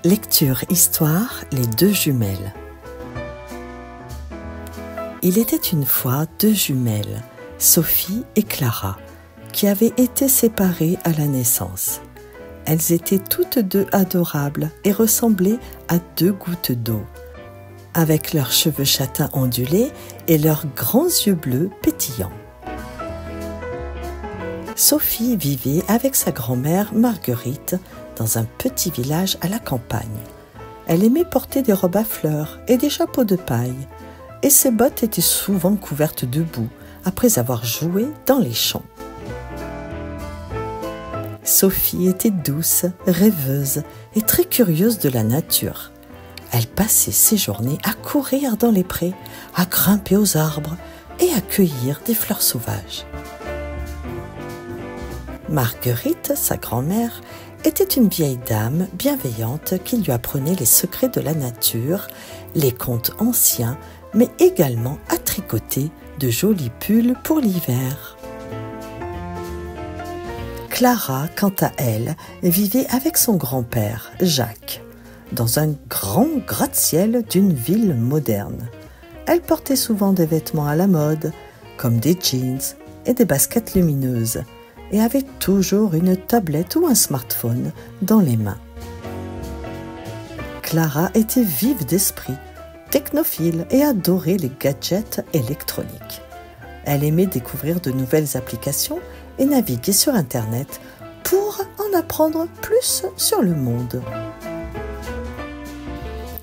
Lecture Histoire, les deux jumelles. Il était une fois deux jumelles, Sophie et Clara, qui avaient été séparées à la naissance. Elles étaient toutes deux adorables et ressemblaient à deux gouttes d'eau, avec leurs cheveux châtains ondulés et leurs grands yeux bleus pétillants. Sophie vivait avec sa grand-mère Marguerite dans un petit village à la campagne. Elle aimait porter des robes à fleurs et des chapeaux de paille, et ses bottes étaient souvent couvertes de boue après avoir joué dans les champs. Sophie était douce, rêveuse et très curieuse de la nature. Elle passait ses journées à courir dans les prés, à grimper aux arbres et à cueillir des fleurs sauvages. Marguerite, sa grand-mère, était une vieille dame bienveillante qui lui apprenait les secrets de la nature, les contes anciens, mais également à tricoter de jolis pulls pour l'hiver. Clara, quant à elle, vivait avec son grand-père, Jacques, dans un grand gratte-ciel d'une ville moderne. Elle portait souvent des vêtements à la mode, comme des jeans et des baskets lumineuses, et avait toujours une tablette ou un smartphone dans les mains. Clara était vive d'esprit, technophile et adorait les gadgets électroniques. Elle aimait découvrir de nouvelles applications et naviguer sur Internet pour en apprendre plus sur le monde.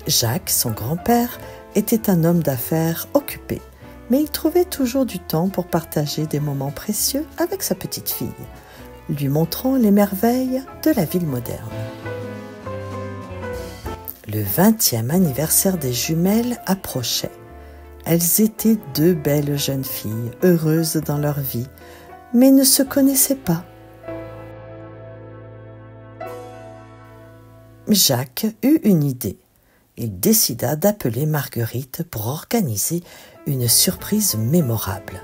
Jacques, son grand-père, était un homme d'affaires occupé, mais il trouvait toujours du temps pour partager des moments précieux avec sa petite fille, lui montrant les merveilles de la ville moderne. Le 20e anniversaire des jumelles approchait. Elles étaient deux belles jeunes filles, heureuses dans leur vie, mais ne se connaissaient pas. Jacques eut une idée. Il décida d'appeler Marguerite pour organiser une surprise mémorable.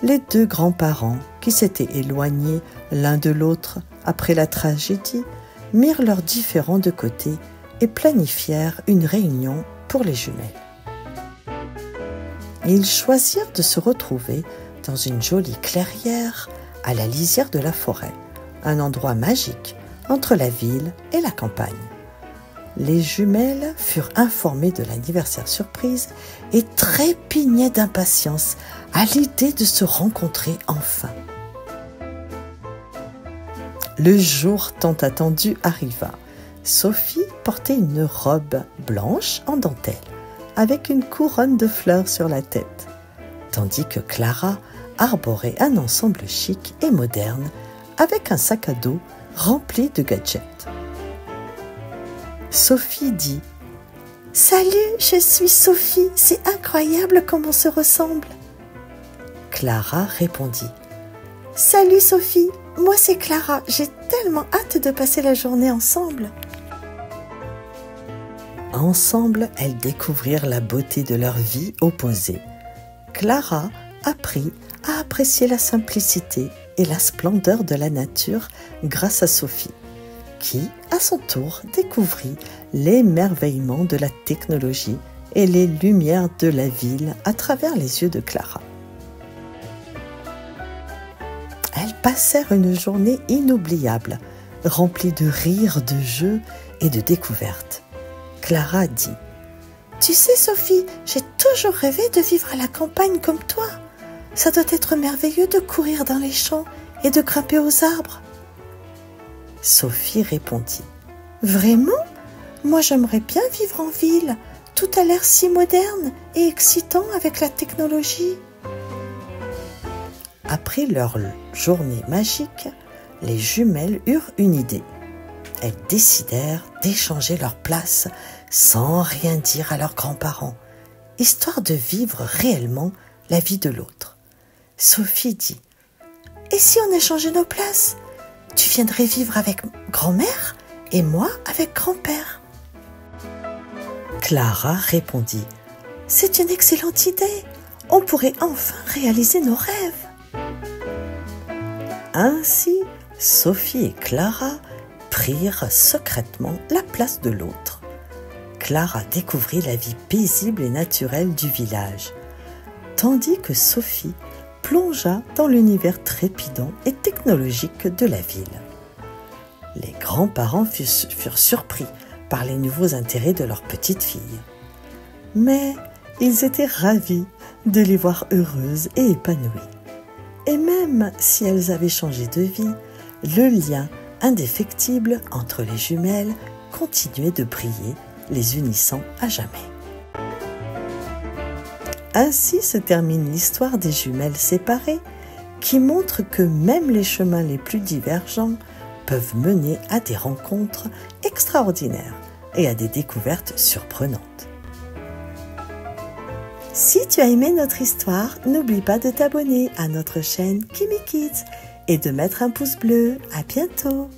Les deux grands-parents, qui s'étaient éloignés l'un de l'autre après la tragédie, mirent leurs différends de côté et planifièrent une réunion pour les jumelles. Ils choisirent de se retrouver dans une jolie clairière à la lisière de la forêt, un endroit magique entre la ville et la campagne. Les jumelles furent informées de l'anniversaire surprise et trépignaient d'impatience à l'idée de se rencontrer enfin. Le jour tant attendu arriva. Sophie portait une robe blanche en dentelle, avec une couronne de fleurs sur la tête, tandis que Clara arborait un ensemble chic et moderne, avec un sac à dos rempli de gadgets. Sophie dit « Salut, je suis Sophie, c'est incroyable comme on se ressemble !» Clara répondit « Salut Sophie, moi c'est Clara, j'ai tellement hâte de passer la journée ensemble !» Ensemble, elles découvrirent la beauté de leur vie opposée. Clara apprit à apprécier la simplicité et la splendeur de la nature grâce à Sophie, qui, à son tour, découvrit l'émerveillement de la technologie et les lumières de la ville à travers les yeux de Clara. Elles passèrent une journée inoubliable, remplie de rires, de jeux et de découvertes. Clara dit « Tu sais Sophie, j'ai toujours rêvé de vivre à la campagne comme toi. Ça doit être merveilleux de courir dans les champs et de grimper aux arbres. » Sophie répondit « Vraiment? Moi j'aimerais bien vivre en ville. Tout a l'air si moderne et excitant avec la technologie. » Après leur journée magique, les jumelles eurent une idée. Elles décidèrent d'échanger leur place sans rien dire à leurs grands-parents, histoire de vivre réellement la vie de l'autre. Sophie dit « Et si on échangeait nos places? Tu viendrais vivre avec grand-mère et moi avec grand-père. » Clara répondit « C'est une excellente idée. On pourrait enfin réaliser nos rêves. » Ainsi, Sophie et Clara prirent secrètement la place de l'autre. Clara découvrit la vie paisible et naturelle du village, tandis que Sophie plongea dans l'univers trépidant et technologique de la ville. Les grands-parents furent surpris par les nouveaux intérêts de leur petite fille. Mais ils étaient ravis de les voir heureuses et épanouies. Et même si elles avaient changé de vie, le lien indéfectible entre les jumelles continuait de briller, les unissant à jamais. Ainsi se termine l'histoire des jumelles séparées, qui montre que même les chemins les plus divergents peuvent mener à des rencontres extraordinaires et à des découvertes surprenantes. Si tu as aimé notre histoire, n'oublie pas de t'abonner à notre chaîne Kimi Kids et de mettre un pouce bleu. À bientôt!